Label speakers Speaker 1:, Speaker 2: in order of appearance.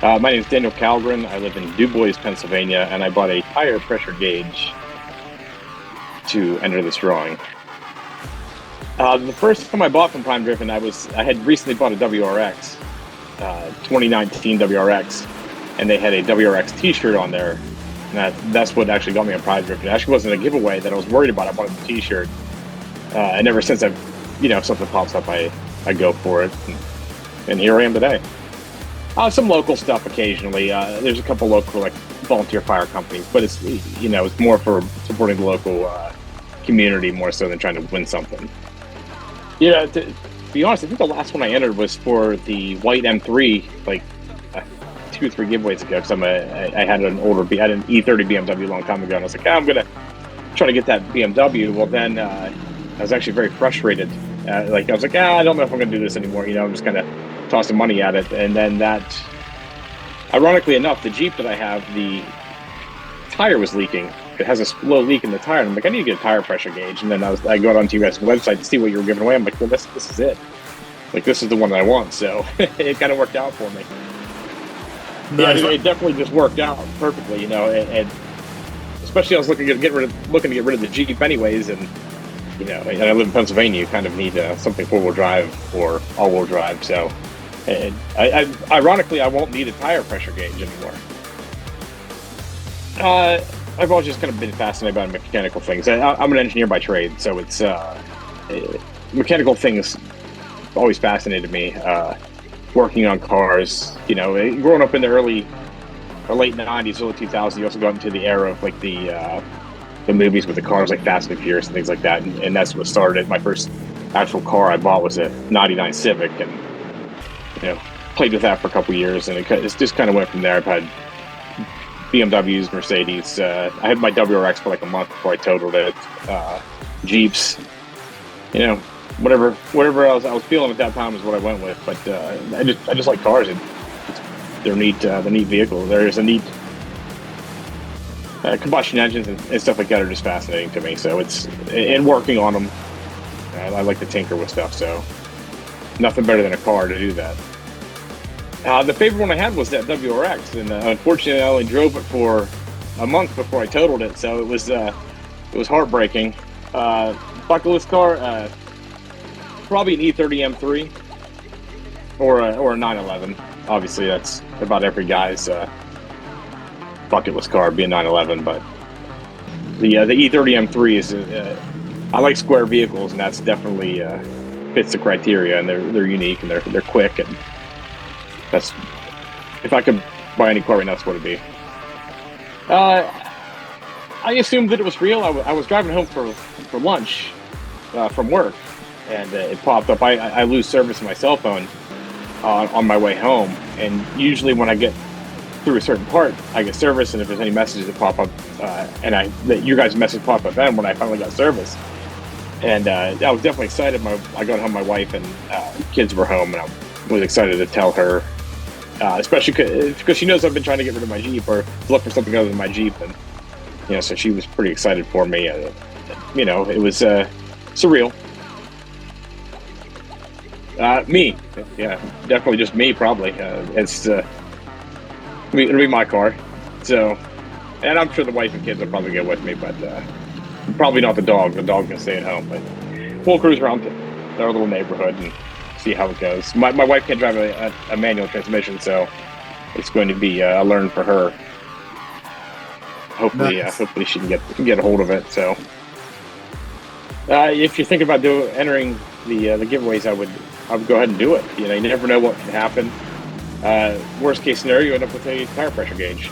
Speaker 1: My name is Daniel Kalgren. I live in Du Bois, Pennsylvania, and I bought a tire pressure gauge to enter this drawing. The first time I bought from PrimeDriven, I had recently bought a WRX, 2019 WRX, and they had a WRX T-shirt on there, and that's what actually got me on PrimeDriven. It actually wasn't a giveaway that I was worried about. I bought the T-shirt, and ever since if something pops up, I go for it, and here I am today. Some local stuff occasionally. There's a couple local volunteer fire companies, but it's more for supporting the local community more so than trying to win something. To be honest, I think the last one I entered was for the white M3, 2 or 3 giveaways ago. Because I had an E30 BMW a long time ago, and I was like, I'm gonna try to get that BMW. Well, then I was actually very frustrated. I was like, I don't know if I'm gonna do this anymore. I'm just kind of tossing money at it, and then ironically enough, the Jeep that I have, the tire was leaking. It has a low leak in the tire, and I'm like, I need to get a tire pressure gauge. And then I go onto you guys' website to see what you were giving away. I'm like, well, this is it. This is the one that I want. So it kind of worked out for me. Nice. Yeah, it definitely just worked out perfectly, and especially I was looking to get rid of the Jeep anyways, and and I live in Pennsylvania. You kind of need something 4-wheel drive or all-wheel drive. So, ironically, I won't need a tire pressure gauge anymore. I've always just kind of been fascinated by mechanical things. I'm an engineer by trade, so it's mechanical things always fascinated me. Working on cars, growing up in the early or late 90s, early 2000s, you also got into the era of the movies with the cars like Fast and Furious and things like that, and that's what started. My first actual car I bought was a '99 Civic, and played with that for a couple years, and it just kind of went from there. I've had BMWs, Mercedes. I had my WRX for a month before I totaled it. Jeeps, whatever I was feeling at that time is what I went with. But I just like cars. They're neat. The neat vehicles. There's a neat combustion engines and stuff like that are just fascinating to me. So and working on them, I like to tinker with stuff. So nothing better than a car to do that. The favorite one I had was that WRX, and unfortunately, I only drove it for a month before I totaled it. So it was heartbreaking. Bucket list car, probably an E30 M3 or a 911. Obviously, that's about every guy's bucket list car, being 911. But the E30 M3 is I like square vehicles, and that's definitely fits the criteria, and they're unique and they're quick, and that's, if I could buy any car right now, that's what it'd be. I assumed that it was real. I was driving home for lunch from work, and it popped up. I lose service on my cell phone on my way home, and usually when I get through a certain part, I get service, and if there's any messages that pop up, that your guys' message popped up then when I finally got service. And I was definitely excited. I got home, my wife and kids were home, and I was excited to tell her. Especially because she knows I've been trying to get rid of my Jeep or look for something other than my Jeep, and so she was pretty excited for me. It was surreal. Me, yeah, definitely just me. Probably it'll be my car. So, and I'm sure the wife and kids will probably go with me, but probably not the dog. The dog can stay at home, but we'll cruise around our little neighborhood and see how it goes. My wife can't drive a manual transmission, so it's going to be a learn for her. Hopefully, nice. Hopefully she can get a hold of it. So, if you think about entering the giveaways, I would go ahead and do it. You never know what can happen. Worst case scenario, you end up with a tire pressure gauge.